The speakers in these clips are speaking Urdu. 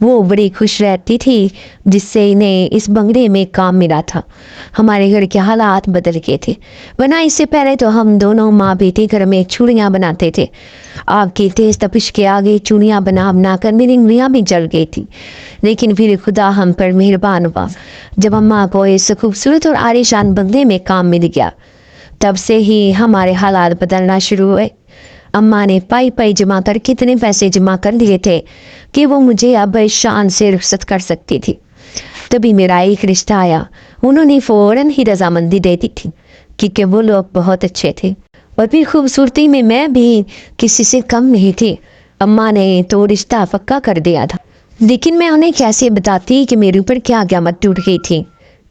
وہ بڑی خوش رہتی تھی جس سے انہیں اس بنگلے میں کام ملا تھا۔ ہمارے گھر کے حالات بدل گئے تھے، ورنہ اس سے پہلے تو ہم دونوں ماں بیٹی گھر میں چوڑیاں بناتے تھے۔ آگ کی تیز تپش کے آگے چوڑیاں بنا کر میری انگلیاں بھی جل گئی تھی، لیکن پھر خدا ہم پر مہربان ہوا جب اماں کو اس خوبصورت اور عالیشان بنگلے میں کام مل گیا۔ تب سے ہی ہمارے حالات بدلنا شروع ہوئے۔ اماں نے پائی جمع کر کتنے پیسے جمع کر لیے تھے کہ وہ مجھے اب شان سے رخصت کر سکتی تھی۔ تبھی میرا ایک رشتہ آیا۔ انہوں نے فوراً ہی رضامندی دے دی تھی کیونکہ وہ لوگ بہت اچھے تھے، اور پھر خوبصورتی میں بھی کسی سے کم نہیں تھی۔ اماں نے تو رشتہ پکا کر دیا تھا، لیکن میں انہیں کیسے بتاتی کہ میرے اوپر کیا قیامت ٹوٹ گئی تھی۔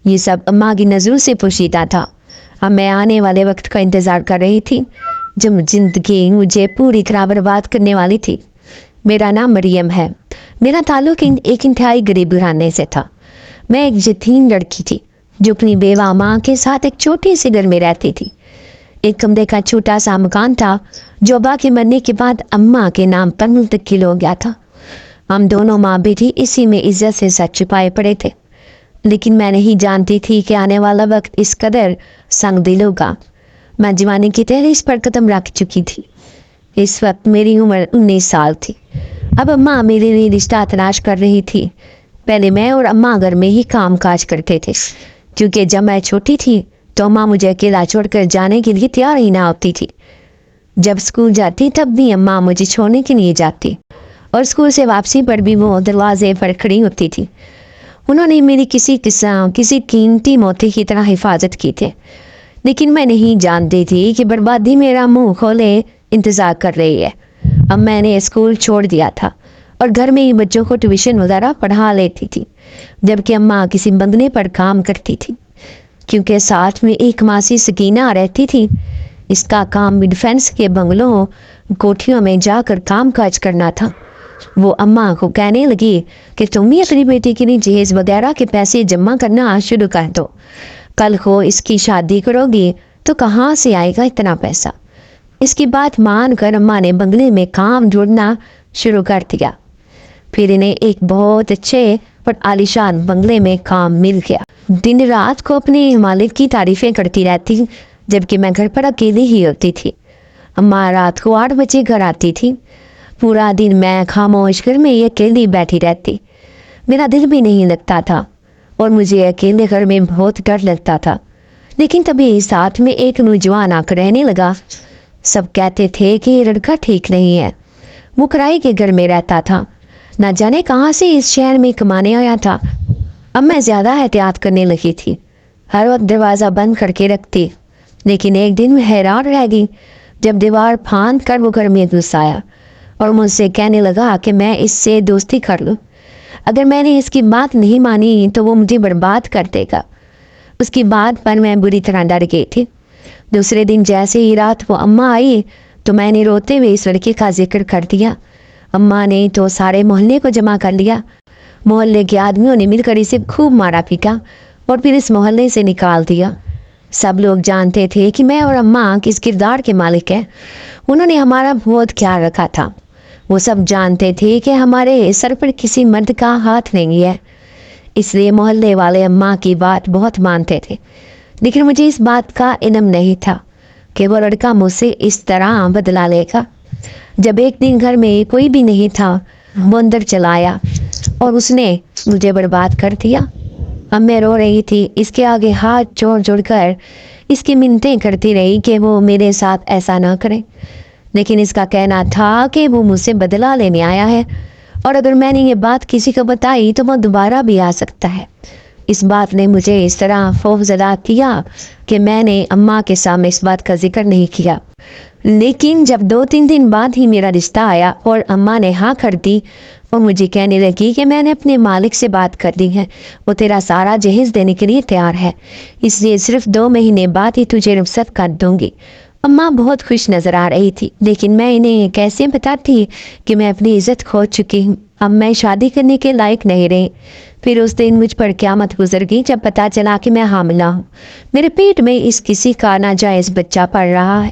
یہ سب اماں کی نظروں سے پوشیدہ تھا۔ اب میں آنے والے وقت کا انتظار کر رہی تھی جب زندگی مجھے پوری طرح برباد کرنے والی تھی۔ میرا نام مریم ہے۔ میرا تعلق ایک انتہائی غریب گھرانے سے تھا۔ میں ایک یتیم لڑکی تھی جو اپنی بیوہ ماں کے ساتھ ایک چھوٹے سے گھر میں رہتی تھی۔ ایک کمرے کا چھوٹا سا مکان تھا جو ابا کے مرنے کے بعد اماں کے نام پر منتقل ہو گیا تھا۔ ہم دونوں ماں بیٹی اسی میں عزت سے سر چھپائے پڑے تھے، لیکن میں نہیں جانتی تھی کہ آنے والا وقت اس قدر سنگ دل ہوگا۔ میں جوانی کی تہلیس پر قدم رکھ چکی تھی۔ اس وقت میری عمر 19 سال تھی۔ اب اماں میرے لیے رشتہ تلاش کر رہی تھی۔ پہلے میں اور اماں گھر میں ہی کام کاج کرتے تھے، کیونکہ جب میں چھوٹی تھی تو اماں مجھے اکیلا چھوڑ کر جانے کے لیے تیار ہی نہ ہوتی تھی۔ جب اسکول جاتی تب بھی اماں مجھے چھوڑنے کے لیے جاتی، اور اسکول سے واپسی پر بھی وہ دروازے پر کھڑی ہوتی تھی۔ انہوں نے میری کسی قیمتی موتی کی طرح حفاظت کی تھی، لیکن میں نہیں جانتی تھی کہ بربادی میرا منہ کھولے انتظار کر رہی ہے۔ اب میں نے اسکول چھوڑ دیا تھا اور گھر میں ہی بچوں کو ٹیوشن وغیرہ پڑھا لیتی تھی، جبکہ اماں کسی بنگلے پر کام کرتی تھی، کیونکہ ساتھ میں ایک ماسی سکینہ رہتی تھی۔ اس کا کام بھی ڈیفینس کے بنگلوں کوٹھیوں میں جا کر کام کاج کرنا تھا۔ وہ اماں کو کہنے لگی کہ تم بھی اپنی بیٹی کے لیے جہیز وغیرہ کے پیسے جمع کرنا شروع کر دو، کل کو اس کی شادی کرو گی تو کہاں سے آئے گا اتنا پیسہ۔ اس کی بات مان کر اماں نے بنگلے میں کام ڈھونڈنا شروع کر دیا۔ پھر انہیں ایک بہت اچھے اور عالیشان بنگلے میں کام مل گیا۔ دن رات کو اپنے مالک کی تعریفیں کرتی رہتی، جبکہ میں گھر پر اکیلی ہی ہوتی تھی۔ اماں رات کو 8 بجے گھر آتی تھی۔ پورا دن میں خاموش گھر میں اکیلی بیٹھی رہتی۔ میرا دل بھی نہیں لگتا تھا اور مجھے اکیلے گھر میں بہت ڈر لگتا تھا۔ لیکن تبھی ساتھ میں ایک نوجوان آ کر رہنے لگا۔ سب کہتے تھے کہ یہ لڑکا ٹھیک نہیں ہے۔ وہ کرائے کے گھر میں رہتا تھا، نہ جانے کہاں سے اس شہر میں کمانے آیا تھا۔ اب میں زیادہ احتیاط کرنے لگی تھی، ہر وقت دروازہ بند کر کے رکھتی۔ لیکن ایک دن میں حیران رہ گئی جب دیوار پھاند کر وہ گھر میں گھس آیا اور مجھ سے کہنے لگا کہ میں اس سے دوستی کر لوں۔ اگر میں نے اس کی بات نہیں مانی تو وہ مجھے برباد کر دے گا۔ اس کی بات پر میں بری طرح ڈر گئی تھی۔ دوسرے دن جیسے ہی رات وہ اماں آئی تو میں نے روتے ہوئے اس لڑکے کا ذکر کر دیا۔ اماں نے تو سارے محلے کو جمع کر لیا۔ محلے کے آدمیوں نے مل کر اسے خوب مارا پیٹا اور پھر اس محلے سے نکال دیا۔ سب لوگ جانتے تھے کہ میں اور اماں کس کردار کے مالک ہیں۔ انہوں نے ہمارا بہت خیال رکھا تھا۔ وہ سب جانتے تھے کہ ہمارے سر پر کسی مرد کا ہاتھ نہیں ہے، اس لیے محلے والے اماں کی بات بہت مانتے تھے۔ لیکن مجھے اس بات کا علم نہیں تھا کہ وہ لڑکا مجھ سے اس طرح بدلا لے گا۔ جب ایک دن گھر میں کوئی بھی نہیں تھا، وہ اندر چلا آیا اور اس نے مجھے برباد کر دیا۔ اب میں رو رہی تھی، اس کے آگے ہاتھ جوڑ کر اس کی منتیں کرتی رہی کہ وہ میرے ساتھ ایسا نہ کرے، لیکن اس کا کہنا تھا کہ وہ مجھ سے بدلہ لینے آیا ہے، اور اگر میں نے یہ بات کسی کو بتائی تو وہ دوبارہ بھی آ سکتا ہے۔ اس بات نے مجھے اس طرح خوفزدہ کیا کہ میں نے اماں کے سامنے اس بات کا ذکر نہیں کیا۔ لیکن جب 2-3 دن بعد ہی میرا رشتہ آیا اور اماں نے ہاں کر دی اور مجھے کہنے لگی کہ میں نے اپنے مالک سے بات کر دی ہے، وہ تیرا سارا جہیز دینے کے لیے تیار ہے، اس لیے صرف 2 مہینے بعد ہی تجھے رخصت کر دوں گی۔ اماں بہت خوش نظر آ رہی تھی، لیکن میں انہیں کیسے بتاتی کہ میں اپنی عزت کھو چکی ہوں، اب میں شادی کرنے کے لائق نہیں رہی۔ پھر اس دن مجھ پر قیامت گزر گئی جب پتہ چلا کہ میں حاملہ ہوں۔ میرے پیٹ میں اس کسی کا ناجائز بچہ پڑ رہا ہے۔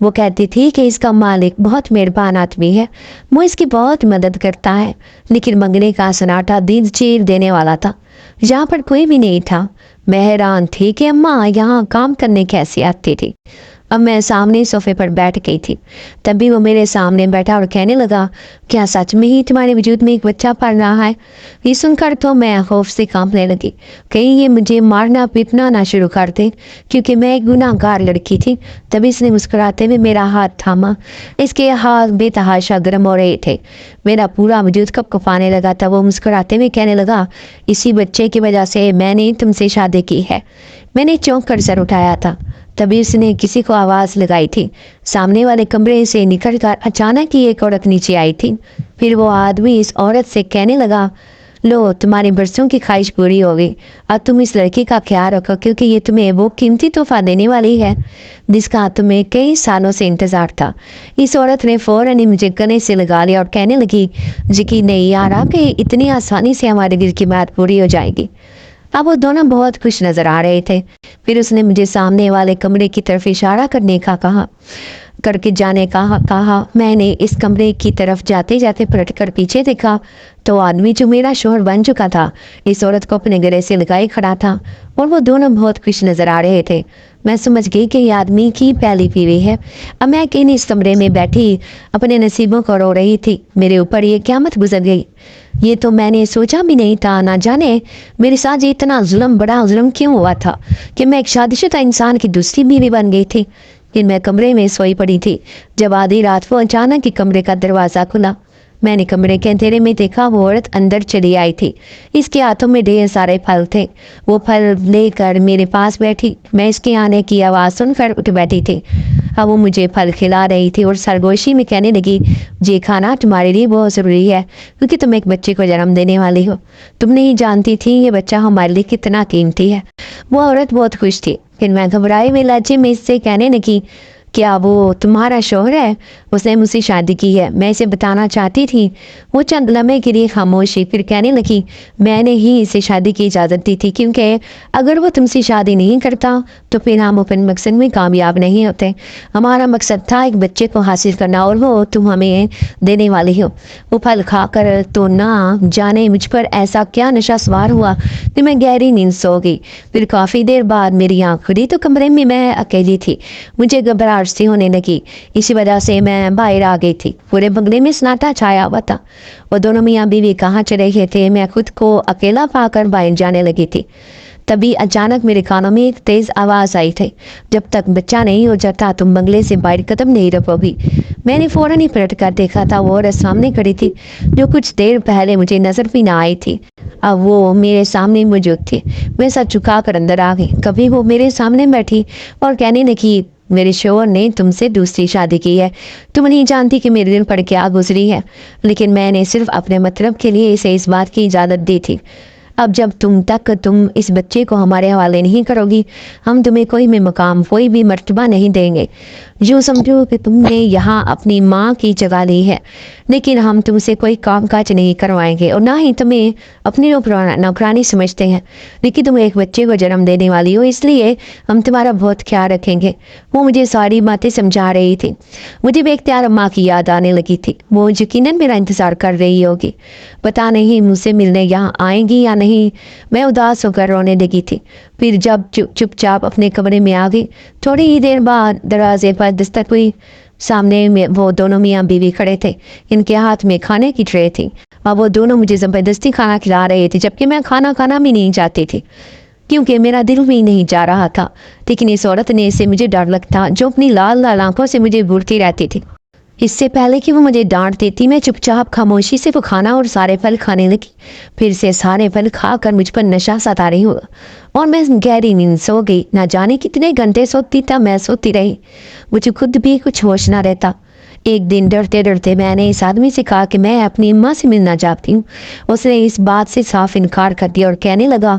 وہ کہتی تھی کہ اس کا مالک بہت مہربان آدمی ہے، وہ اس کی بہت مدد کرتا ہے، لیکن منگنے کا سناٹا دل چیر دینے والا تھا۔ یہاں پر کوئی بھی نہیں تھا۔ میں حیران تھی کہ اماں یہاں کام کرنے کیسے آتی تھی۔ اب میں سامنے صوفے پر بیٹھ گئی تھی، تب بھی وہ میرے سامنے بیٹھا اور کہنے لگا، کیا سچ میں ہی تمہارے وجود میں ایک بچہ پڑ رہا ہے؟ یہ سن کر تو میں خوف سے کانپنے لگی، کہیں یہ مجھے مارنا پیٹنا نہ شروع کر دے، کیونکہ میں ایک گناہ گار لڑکی تھی۔ تبھی اس نے مسکراتے ہوئے میرا ہاتھ تھاما۔ اس کے ہاتھ بے تحاشا گرم ہو رہے تھے، میرا پورا وجود کپ کپانے لگا تھا۔ وہ مسکراتے ہوئے کہنے لگا، اسی بچے کی وجہ سے میں نے تم سے شادی کی ہے۔ میں نے چونک کر سر اٹھایا تھا، تبھی اس نے کسی کو آواز لگائی تھی۔ سامنے والے کمرے سے نکل کر اچانک ہی ایک عورت نیچے آئی تھی۔ پھر وہ آدمی اس عورت سے کہنے لگا، لو تمہاری برسوں کی خواہش پوری ہوگی، اب تم اس لڑکی کا خیال رکھو، کیونکہ یہ تمہیں وہ قیمتی تحفہ دینے والی ہے جس کا تمہیں کئی سالوں سے انتظار تھا۔ اس عورت نے فوراً ہی مجھے گلے سے لگا لیا اور کہنے لگی، یقین نہیں آ رہا کہ اتنی آسانی سے ہمارے دل کی بات پوری ہو جائے گی۔ اب وہ دونوں بہت خوش نظر آ رہے تھے۔ پھر اس نے مجھے سامنے والے کمرے کی طرف اشارہ کرنے کا کہا۔ میں نے اس کمرے کی طرف جاتے جاتے پلٹ کر پیچھے دیکھا تو آدمی جو میرا شوہر بن چکا تھا اس عورت کو اپنے گلے سے لگائے کھڑا تھا، اور وہ دونوں بہت خوش نظر آ رہے تھے۔ میں سمجھ گئی کہ یہ آدمی کی پہلی بیوی ہے۔ اب میں اکیلی اس کمرے میں بیٹھی اپنے نصیبوں کو رو رہی تھی۔ میرے اوپر یہ قیامت گزر گئی۔ یہ تو میں نے سوچا بھی نہیں تھا، نہ جانے میرے ساتھ یہ اتنا بڑا ظلم کیوں ہوا تھا کہ میں ایک شادی شدہ انسان کی دوسری بیوی بن گئی تھی۔ کہ میں کمرے میں سوئی پڑی تھی جب آدھی رات وہ اچانک ہی کمرے کا دروازہ کھلا۔ میں نے کمرے کے اندھیرے میں دیکھا وہ عورت اندر چلی آئی تھی۔ اس کے ہاتھوں میں ڈھیر سارے پھل تھے۔ وہ پھل لے کر میرے پاس بیٹھی۔ میں اس کے آنے کی آواز سن کر اٹھ بیٹھی تھی۔ اب وہ مجھے پھل کھلا رہی تھی اور سرگوشی میں کہنے لگی، یہ کھانا تمہارے لیے بہت ضروری ہے کیونکہ تم ایک بچے کو جنم دینے والی ہو۔ تم نہیں جانتی تھی یہ بچہ ہمارے لیے کتنا قیمتی ہے۔ وہ عورت بہت خوش تھی۔ پھر میں گھبرائے ہوئے لہجے میں اس سے کہنے لگی، کیا وہ تمہارا شوہر ہے؟ اس نے مجھ سے شادی کی ہے، میں اسے بتانا چاہتی تھی۔ وہ چند لمحے کے لیے خاموشی، پھر کہنے لگی، میں نے ہی اسے شادی کی اجازت دی تھی، کیونکہ اگر وہ تم سے شادی نہیں کرتا تو پھر ہم اپنے مقصد میں کامیاب نہیں ہوتے۔ ہمارا مقصد تھا ایک بچے کو حاصل کرنا، اور وہ تم ہمیں دینے والی ہو۔ وہ پھل کھا کر تو نہ جانے مجھ پر ایسا کیا نشہ سوار ہوا کہ میں گہری نیند سو گئی۔ پھر کافی دیر بعد میری آنکھ کھلی تو کمرے میں میں اکیلی تھی۔ مجھے گھبراہٹ سی ہونے لگی، اسی وجہ سے میں باہر آ گئی تھی۔ پورے بنگلے میں سناٹا چھایا ہوا تھا۔ وہ دونوں میاں بیوی کہاں چلے گئے تھے؟ میں خود کو اکیلا پا کر باہر جانے لگی تھی۔ تبھی اچانک میرے کانوں میں ایک تیز آواز آئی تھی، جب تک بچہ نہیں ہو جاتا تم بنگلے سے باہر قدم نہیں رکھو گی۔ میں نے فوراً ہی پلٹ کر دیکھا تھا، وہ عورت سامنے کھڑی تھی جو کچھ دیر پہلے مجھے نظر بھی نہ آئی تھی، اب وہ میرے سامنے موجود تھی۔ میں سر جھکا کر اندر آ گئی۔ کبھی وہ میرے سامنے بیٹھی اور کہنے لگی، میرے شوہر نے تم سے دوسری شادی کی ہے۔ تم نہیں جانتی کہ میرے دل پر کیا گزری ہے، لیکن میں نے صرف اپنے مطلب کے لیے اسے اس بات کی اجازت دی تھی۔ اب جب تم اس بچے کو ہمارے حوالے نہیں کرو گی، ہم تمہیں کوئی بھی مقام، کوئی بھی مرتبہ نہیں دیں گے۔ یوں سمجھو کہ تم نے یہاں اپنی ماں کی جگہ لی ہے، لیکن ہم تم سے کوئی کام کاج نہیں کروائیں گے، اور نہ ہی تمہیں اپنی نوکرانی سمجھتے ہیں، لیکن تم ایک بچے کو جنم دینے والی ہو، اس لیے ہم تمہارا بہت خیال رکھیں گے۔ وہ مجھے ساری باتیں سمجھا رہی تھی۔ مجھے بے اختیار ماں کی یاد آنے لگی تھی۔ وہ یقیناً میرا انتظار کر رہی ہوگی، پتہ نہیں مجھ سے ملنے یہاں آئیں گی یا نہیں۔ میں اداس ہو کر رونے لگی تھی۔ پھر جب چپ چاپ اپنے کمرے میں آ گئی، تھوڑی ہی دیر بعد دروازے پر دستک ہوئی۔ سامنے میں وہ دونوں میاں بیوی کھڑے تھے، ان کے ہاتھ میں کھانے کی ٹرے تھی، اور وہ دونوں مجھے زبردستی کھانا کھلا رہے تھے، جبکہ میں کھانا بھی نہیں چاہتی تھی کیونکہ میرا دل بھی نہیں جا رہا تھا۔ لیکن اس عورت نے سے مجھے ڈر لگتا جو اپنی لال لال آنکھوں سے مجھے گھورتی رہتی تھی۔ اس سے پہلے کہ وہ مجھے ڈانٹ دیتی، میں چپ چاپ خاموشی سے وہ کھانا اور سارے پھل کھانے لگی۔ پھر سے سارے پھل کھا کر مجھ پر نشہ ستاری ہوا اور میں گہری نیند سو گئی۔ نہ جانے کتنے گھنٹے سوتی تھا، میں سوتی رہی، مجھے خود بھی کچھ ہوش نہ رہتا۔ ایک دن ڈرتے ڈرتے میں نے اس آدمی سے کہا کہ میں اپنی اماں سے ملنا چاہتی ہوں۔ اس نے اس بات سے صاف انکار کر دیا اور کہنے لگا،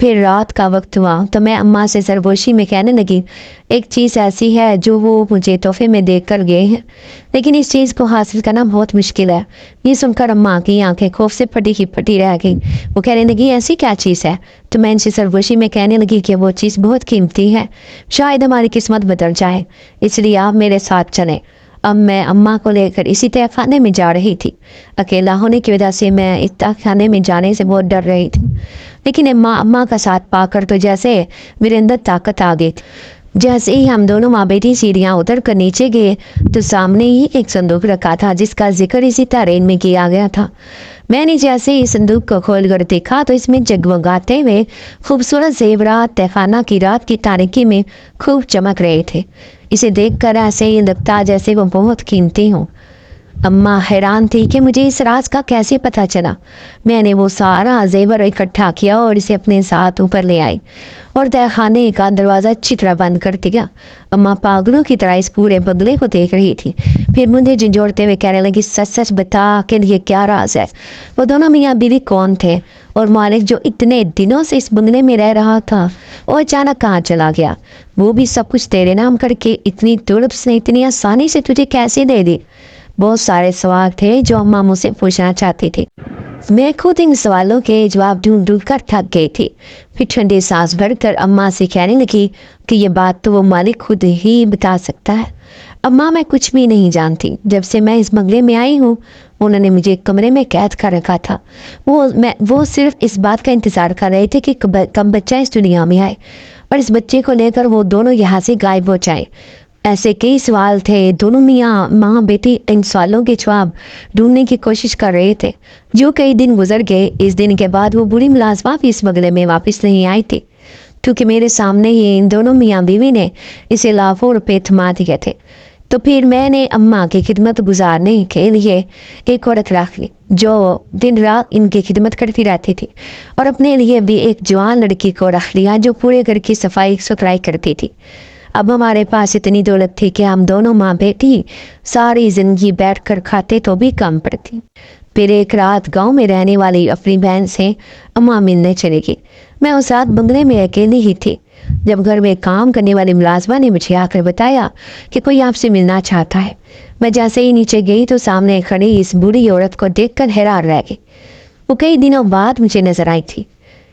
پھر رات کا وقت ہوا تو میں اماں سے سرگوشی میں کہنے لگی، ایک چیز ایسی ہے جو وہ مجھے تحفے میں دے کر گئے ہیں، لیکن اس چیز کو حاصل کرنا بہت مشکل ہے۔ یہ سن کر اماں کی آنکھیں خوف سے پھٹی کی پھٹی رہ گئی۔ وہ کہنے لگی، ایسی کیا چیز ہے؟ تو میں ان سے سرگوشی میں کہنے لگی کہ وہ چیز بہت قیمتی ہے، شاید ہماری قسمت بدل جائے، اس لیے آپ میرے ساتھ چلیں۔ اب میں اماں کو لے کر اسی تہہ خانے میں جا رہی تھی۔ اکیلا ہونے کی وجہ سے میں اس تہہ خانے میں جانے سے بہت ڈر رہی تھی، لیکن اماں کا ساتھ پا کر تو جیسے میرے اندر طاقت آ گئی تھی۔ جیسے ہی ہم دونوں ماں بیٹی سیڑھیاں اتر کر نیچے گئے تو سامنے ہی ایک صندوق رکھا تھا جس کا ذکر اسی ترین میں کیا گیا تھا۔ میں نے جیسے ہی صندوق کو کھول کر دیکھا تو اس میں جگمگاتے ہوئے خوبصورت زیورات تہہ خانہ کی رات کی تاریکی میں خوب چمک رہے تھے۔ اسے دیکھ کر ایسے ہی لگتا جیسے وہ بہت قیمتی ہوں۔ اماں حیران تھی کہ مجھے اس راز کا کیسے پتہ چلا۔ میں نے وہ سارا زیور اکٹھا کیا اور اسے اپنے ساتھ اوپر لے آئی اور تہہ خانے کا دروازہ اچھی طرح بند کر دیا۔ اماں پاگلوں کی طرح اس پورے بنگلے کو دیکھ رہی تھی، پھر مجھے جھنجھوڑتے ہوئے کہنے لگی، سچ سچ بتا کہ یہ کیا راز ہے؟ وہ دونوں میاں بیوی کون تھے؟ اور مالک جو اتنے دنوں سے اس بنگلے میں رہ رہا تھا وہ اچانک کہاں چلا گیا؟ وہ بھی سب کچھ تیرے نام کر کے اتنی تڑپ نے اتنی آسانی سے تجھے کیسے دے دی؟ بہت سارے سوال تھے جو اماں مجھ سے پوچھنا چاہتی تھی۔ میں خود ان سوالوں کے جواب ڈھونڈ ڈھونڈ کر تھک گئی تھی۔ پھر ٹھنڈی سانس بھر کر اماں سے کہنے لگی کہ یہ بات تو وہ مالک خود ہی بتا سکتا ہے۔ اماں، میں کچھ بھی نہیں جانتی۔ جب سے میں اس بنگلے میں آئی ہوں انہوں نے مجھے کمرے میں قید کر رکھا تھا۔ وہ صرف اس بات کا انتظار کر رہے تھے کہ کب بچہ اس دنیا میں آئے اور اس بچے کو لے کر وہ دونوں یہاں سے غائب ہو جائے۔ ایسے کئی سوال تھے، دونوں میاں ماں بیٹی ان سوالوں کے جواب ڈھونڈنے کی کوشش کر رہے تھے۔ جو کئی دن گزر گئے، اس دن کے بعد وہ بری ملازمہ بھی اس بنگلے میں واپس نہیں آئی تھی، کیونکہ میرے سامنے ہی ان دونوں میاں بیوی نے اسے لاکھوں روپے تھما دیے تھے۔ تو پھر میں نے اماں کی خدمت گزارنے کے لیے ایک عورت رکھ لی جو دن رات ان کی خدمت کرتی رہتی تھی، اور اپنے لیے بھی ایک جوان لڑکی کو رکھ لیا جو پورے گھر کی صفائی ستھرائی کرتی تھی۔ اب ہمارے پاس اتنی دولت تھی کہ ہم دونوں ماں بیٹی ساری زندگی بیٹھ کر کھاتے تو بھی کم پڑتی۔ پھر ایک رات گاؤں میں رہنے والی اپنی بہن سے اماں ملنے چلے گی۔ میں اس رات بنگلے میں اکیلی ہی تھی جب گھر میں کام کرنے والی ملازمہ نے مجھے آ کر بتایا کہ کوئی آپ سے ملنا چاہتا ہے۔ میں جیسے ہی نیچے گئی تو سامنے کھڑی اس بوڑھی عورت کو دیکھ کر حیران رہ گئی۔ وہ کئی دنوں بعد مجھے نظر آئی تھی۔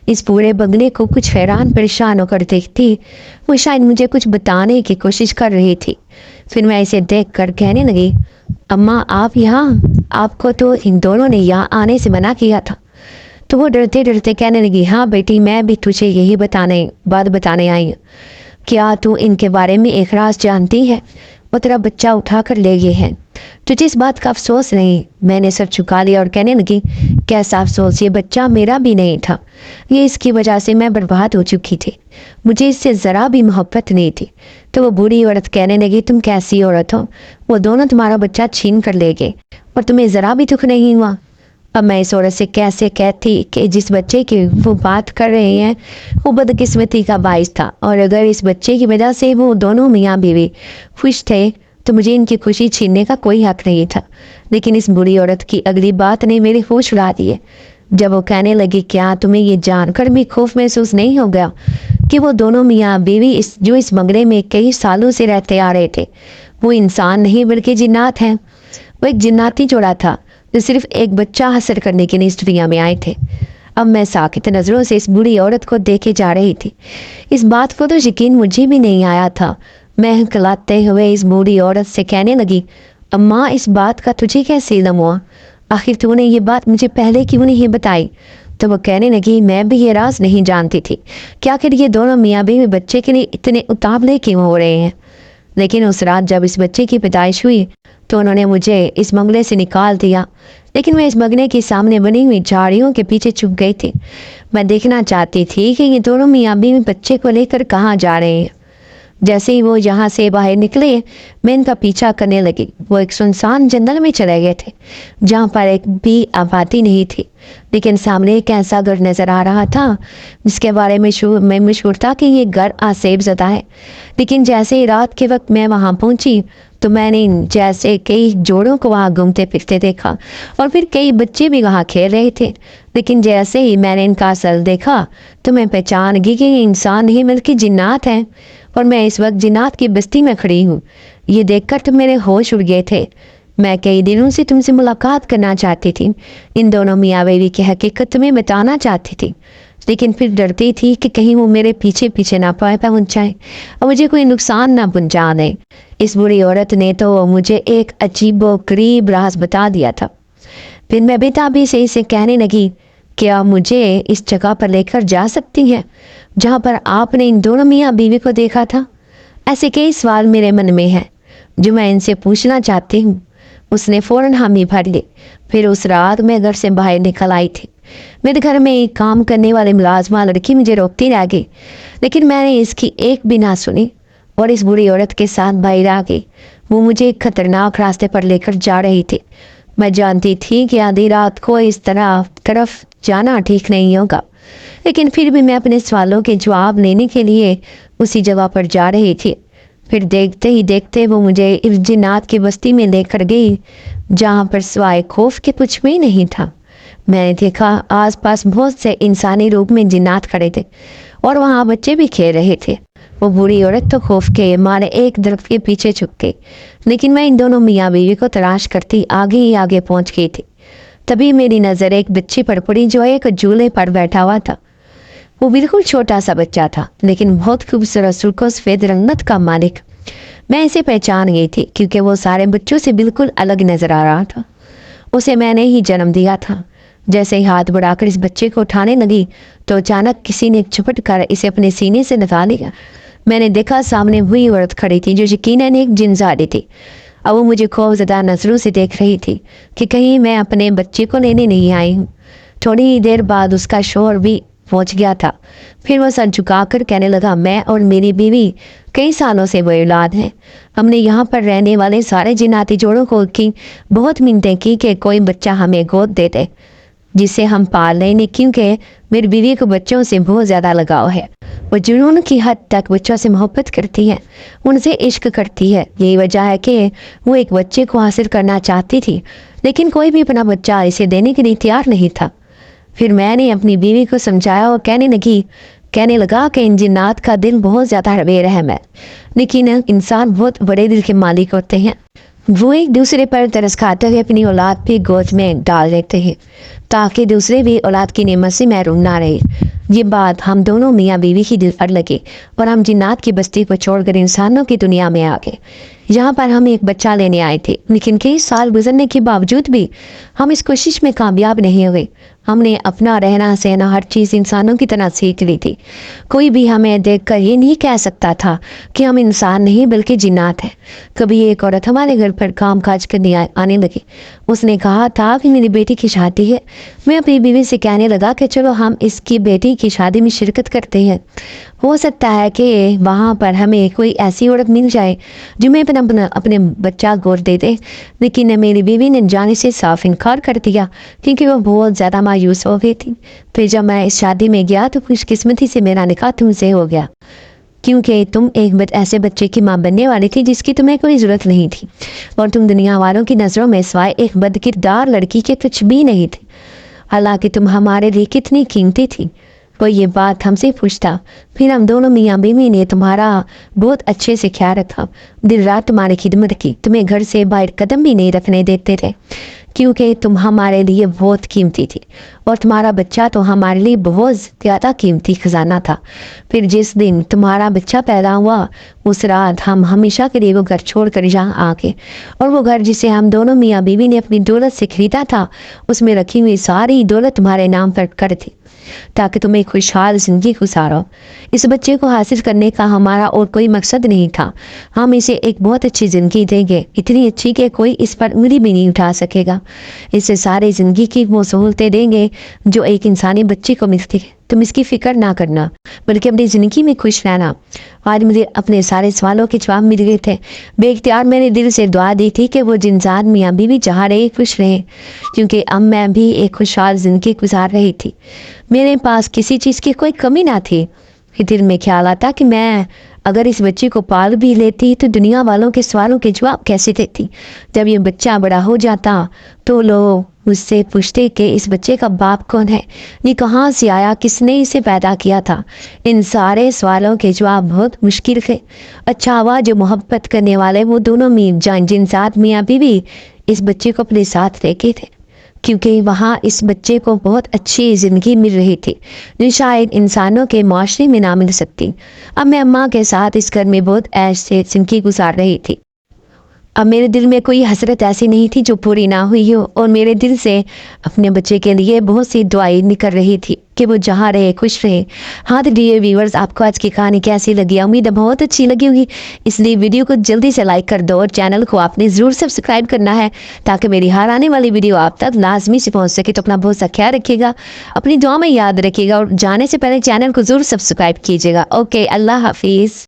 اس پورے بنگلے کو کچھ حیران پریشان ہو کر دیکھتی، وہ شاید مجھے کچھ بتانے کی کوشش کر رہی تھی۔ پھر میں اسے دیکھ کر کہنے لگی، اماں آپ یہاں؟ آپ کو تو ان دونوں نے یہاں آنے سے منع کیا تھا۔ تو وہ ڈرتے ڈرتے کہنے لگی، ہاں بیٹی، میں بھی تجھے یہی بات بتانے آئی ہوں۔ کیا تو ان کے بارے میں ایک راز جانتی ہے؟ وہ تیرا بچہ اٹھا کر لے گئے ہیں۔ تجھے اس بات کا افسوس نہیں؟ میں نے سر جھکا لیا اور کہنے لگی، کیسا افسوس؟ یہ بچہ میرا بھی نہیں تھا، یہ اس کی وجہ سے میں برباد ہو چکی تھی، مجھے اس سے ذرا بھی محبت نہیں تھی۔ تو وہ بوڑھی عورت کہنے لگی، تم کیسی عورت ہو؟ وہ دونوں تمہارا بچہ چھین کر لے گئے اور تمہیں ذرا بھی دکھ نہیں ہوا؟ اب میں اس عورت سے کیسے کہتی کہ جس بچے کی وہ بات کر رہے ہیں وہ بدقسمتی کا باعث تھا، اور اگر اس بچے کی وجہ سے وہ دونوں میاں بیوی خوش تھے تو مجھے ان کی خوشی چھیننے کا کوئی حق نہیں تھا۔ لیکن اس بری عورت کی اگلی بات نے میری ہوش اڑا دیے جب وہ کہنے لگی، کیا تمہیں یہ جان کر بھی خوف محسوس نہیں ہو گیا کہ وہ دونوں میاں بیوی جو اس بنگلے میں کئی سالوں سے رہتے آ رہے تھے وہ انسان نہیں بلکہ جنات ہیں؟ وہ ایک جناتی جوڑا تھا جو صرف ایک بچہ حاصل کرنے کے لیے اس دنیا میں آئے تھے۔ اب میں ساکت نظروں سے اس بوڑھی عورت کو دیکھے جا رہی تھی۔ اس بات کو تو یقین مجھے بھی نہیں آیا تھا۔ میں ہکلاتے ہوئے اس بوڑھی عورت سے کہنے لگی، اماں اس بات کا تجھے کیسے علم ہوا؟ آخر تو نے یہ بات مجھے پہلے کیوں نہیں بتائی؟ تو وہ کہنے لگی، میں بھی یہ راز نہیں جانتی تھی کہ آخر یہ دونوں میاں بیوی بچے کے لیے اتنے اتابلے کیوں ہو رہے ہیں۔ لیکن اس رات جب اس بچے کی پیدائش ہوئی تو انہوں نے مجھے اس بنگلے سے نکال دیا، لیکن میں اس بنگلے کے سامنے بنی ہوئی جھاڑیوں کے پیچھے چھپ گئی تھی۔ میں دیکھنا چاہتی تھی کہ یہ دونوں میاں بیوی بچے کو لے کر کہاں جا رہے ہیں۔ جیسے ہی وہ یہاں سے باہر نکلے میں ان کا پیچھا کرنے لگی۔ وہ ایک سنسان جنگل میں چلے گئے تھے جہاں پر ایک بھی آبادی نہیں تھی، لیکن سامنے ایک ایسا گھر نظر آ رہا تھا جس کے بارے میں مشہور تھا کہ یہ گھر آسیب زدہ ہے۔ لیکن جیسے ہی رات کے وقت میں وہاں پہنچی تو میں نے جیسے کئی جوڑوں کو وہاں گھومتے پھرتے دیکھا اور پھر کئی بچے بھی وہاں کھیل رہے تھے، لیکن جیسے ہی میں نے ان کا اصل دیکھا تو میں پہچان گئی کہ یہ انسان نہیں بلکہ جنات ہیں، اور میں اس وقت جنات کی بستی میں کھڑی ہوں۔ یہ دیکھ کر تو میرے ہوش اڑ گئے تھے۔ میں کئی دنوں سے تم سے ملاقات کرنا چاہتی تھی، ان دونوں میاں بیوی کی حقیقت تمہیں بتانا چاہتی تھی، لیکن پھر ڈرتی تھی کہ کہیں وہ میرے پیچھے پیچھے نہ پہنچ جائے اور مجھے کوئی نقصان نہ پہنچا دیں۔ اس بری عورت نے تو مجھے ایک عجیب و غریب راز بتا دیا تھا۔ پھر میں بےتابی سے اسے کہنے لگی، کیا مجھے اس جگہ پر لے کر جا سکتی ہیں جہاں پر آپ نے ان دونوں میاں بیوی کو دیکھا تھا؟ ایسے کئی سوال میرے من میں ہیں جو میں ان سے پوچھنا چاہتی ہوں۔ اس نے فوراً حامی بھر لی۔ پھر اس رات میں گھر سے باہر نکل آئی تھی۔ میرے گھر میں ایک کام کرنے والے ملازمہ لڑکی مجھے روکتی رہ گئی، لیکن میں نے اس کی ایک بھی نہ سنی اور اس بری عورت کے ساتھ باہر آ گئی۔ وہ مجھے ایک خطرناک راستے پر لے کر جا رہی تھی۔ میں جانتی تھی کہ آدھی رات کو اس طرف جانا ٹھیک نہیں ہوگا، لیکن پھر بھی میں اپنے سوالوں کے جواب لینے کے لیے اسی جگہ پر جا رہی تھی۔ پھر دیکھتے ہی دیکھتے وہ مجھے اس جنات کی بستی میں لے کر گئی جہاں پر سوائے خوف کے کچھ بھی نہیں تھا۔ میں نے دیکھا آس پاس بہت سے انسانی روپ میں جنات کھڑے تھے اور وہاں بچے بھی کھیل رہے تھے۔ وہ بری عورت تو خوف کے مارے ایک درخت کے پیچھے چھپ گئی، لیکن میں ان دونوں میاں بیوی کو تلاش کرتی آگے ہی آگے پہنچ گئی تھی۔ تبھی میری نظر ایک بچی پر پڑی جو ایک جھولے پر بیٹھا ہوا تھا۔ وہ بالکل چھوٹا سا بچہ تھا، لیکن بہت خوبصورت سرخ و سفید رنگت کا مالک۔ میں اسے پہچان گئی تھی کیونکہ وہ سارے بچوں سے بالکل الگ نظر آ رہا تھا۔ اسے میں نے ہی جنم دیا تھا۔ جیسے ہی ہاتھ بڑھا کر اس بچے کو اٹھانے لگی تو اچانک کسی نے چھپٹ کر اسے اپنے سینے سے نکال لیا۔ میں نے دیکھا سامنے وہی عورت کھڑی تھی جو یقیناً ایک جنزادی تھی، اور وہ مجھے خوفزدہ نظروں سے دیکھ رہی تھی کہ کہیں میں اپنے بچے کو لینے نہیں آئی ہوں۔ تھوڑی ہی دیر بعد اس کا شوہر بھی پہنچ گیا تھا۔ پھر وہ سر جھکا کر کہنے لگا، میں اور میری بیوی کئی سالوں سے وہ اولاد ہیں۔ ہم نے یہاں پر رہنے والے سارے جناتی جوڑوں کو کی بہت منتیں کی کہ کوئی بچہ ہمیں گود دے دے جسے ہم پال لیں، کیونکہ میری بیوی کو بچوں سے بہت زیادہ لگاؤ ہے۔ وہ جنون کی حد تک بچوں سے محبت کرتی ہے، ان سے عشق کرتی ہے۔ یہی وجہ ہے کہ وہ ایک بچے کو حاصل کرنا چاہتی تھی، لیکن کوئی بھی اپنا بچہ اسے دینے کے لیے تیار نہیں تھا۔ پھر میں نے اپنی بیوی کو سمجھایا اور کہنے لگا کہ ان جنات کا دل بہت زیادہ بے رحم ہے، لیکن انسان بہت بڑے دل کے مالک ہوتے ہیں۔ وہ ایک دوسرے پر ترس کھاتے ہوئے اپنی اولاد بھی گود میں ڈال دیتے ہیں تاکہ دوسرے بھی اولاد کی نعمت سے محروم نہ رہے۔ یہ بات ہم دونوں میاں بیوی کی دل پر لگی اور ہم جنات کی بستی کو چھوڑ کر انسانوں کی دنیا میں آ گئے۔ یہاں پر ہم ایک بچہ لینے آئے تھے، لیکن کئی سال گزرنے کے باوجود بھی ہم اس کوشش میں کامیاب نہیں ہوئے۔ ہم نے اپنا رہنا سہنا ہر چیز انسانوں کی طرح سیکھ لی تھی۔ کوئی بھی ہمیں دیکھ کر یہ نہیں کہہ سکتا تھا کہ ہم انسان نہیں بلکہ جنات ہیں۔ کبھی ایک عورت ہمارے گھر پر کام کاج کرنے آنے لگی۔ اس نے کہا تھا کہ میری بیٹی کی شادی ہے۔ میں اپنی بیوی سے کہنے لگا کہ چلو ہم اس کی بیٹی کی شادی میں شرکت کرتے ہیں۔ ہو سکتا ہے کہ وہاں پر ہمیں کوئی ایسی عورت مل جائے جو میں اپنے بچہ گود دے دے، لیکن میری بیوی نے جانے سے صاف انکار کر دیا کیونکہ وہ بہت زیادہ مایوس ہو گئی تھی۔ پھر جب میں اس شادی میں گیا تو خوش قسمتی سے میرا نکاح تم سے ہو گیا، کیونکہ تم ایک ایسے بچے کی ماں بننے والی تھی جس کی تمہیں کوئی ضرورت نہیں تھی، اور تم دنیا والوں کی نظروں میں سوائے ایک بد کردار لڑکی کے کچھ بھی نہیں تھی، حالانکہ تم ہمارے لیے کتنی قیمتی تھی۔ وہ یہ بات ہم سے پوچھتا، پھر ہم دونوں میاں بیوی نے تمہارا بہت اچھے سے خیال رکھا، دن رات تمہاری خدمت کی، تمہیں گھر سے باہر قدم بھی نہیں رکھنے دیتے تھے کیونکہ تم ہمارے لیے بہت قیمتی تھی، اور تمہارا بچہ تو ہمارے لیے بہت زیادہ قیمتی خزانہ تھا۔ پھر جس دن تمہارا بچہ پیدا ہوا اس رات ہم ہمیشہ کے لیے وہ گھر چھوڑ کر یہاں آ گئے، اور وہ گھر جسے ہم دونوں میاں بیوی نے اپنی دولت سے خریدا تھا اس میں رکھی ہوئی ساری دولت تمہارے نام پر کر تھی تاکہ تمہیں خوشحال زندگی گزارو۔ اس بچے کو حاصل کرنے کا ہمارا اور کوئی مقصد نہیں تھا، ہم اسے ایک بہت اچھی زندگی دیں گے، اتنی اچھی کہ کوئی اس پر انگلی بھی نہیں اٹھا سکے گا۔ اسے سارے زندگی کی وہ سہولتیں دیں گے جو ایک انسانی بچے کو ملتی ہے۔ تم اس کی فکر نہ کرنا بلکہ اپنی زندگی میں خوش رہنا۔ آج مجھے اپنے سارے سوالوں کے جواب مل گئے تھے۔ بے اختیار میں نے دل سے دعا دی تھی کہ وہ جنزاد میاں بیوی جہاں رہے خوش رہے، کیونکہ اب میں بھی ایک خوشحال زندگی گزار رہی تھی۔ میرے پاس کسی چیز کی کوئی کمی نہ تھی۔ دل میں خیال آتا کہ میں اگر اس بچے کو پال بھی لیتی تو دنیا والوں کے سوالوں کے جواب کیسے دیتی؟ جب یہ بچہ بڑا ہو جاتا تو لوگ مجھ سے پوچھتے کہ اس بچے کا باپ کون ہے، یہ کہاں سے آیا، کس نے اسے پیدا کیا تھا؟ ان سارے سوالوں کے جواب بہت مشکل تھے۔ اچھا ہوا جو محبت کرنے والے وہ دونوں میر جان جن ساتھ میاں بیوی اس بچے کو اپنے ساتھ رکھے تھے، کیونکہ وہاں اس بچے کو بہت اچھی زندگی مل رہی تھی جو شاید انسانوں کے معاشرے میں نہ مل سکتی۔ اب میں اماں کے ساتھ اس گھر میں بہت عیش سے زندگی گزار رہی تھی۔ اب میرے دل میں کوئی حسرت ایسی نہیں تھی جو پوری نہ ہوئی ہو، اور میرے دل سے اپنے بچے کے لیے بہت سی دعائیں نکل رہی تھی کہ وہ جہاں رہے خوش رہے۔ ہاں تو ڈیئر ویورز، آپ کو آج کی کہانی کیسی لگی؟ امید ہے بہت اچھی لگی ہوگی، اس لیے ویڈیو کو جلدی سے لائک کر دو اور چینل کو آپ نے ضرور سبسکرائب کرنا ہے تاکہ میری ہر آنے والی ویڈیو آپ تک لازمی سے پہنچ سکے۔ تو اپنا بہت سا خیال رکھیے گا، اپنی دعا میں یاد رکھیے گا، اور جانے سے پہلے چینل کو ضرور سبسکرائب کیجیے گا۔ اوکے، اللہ حافظ۔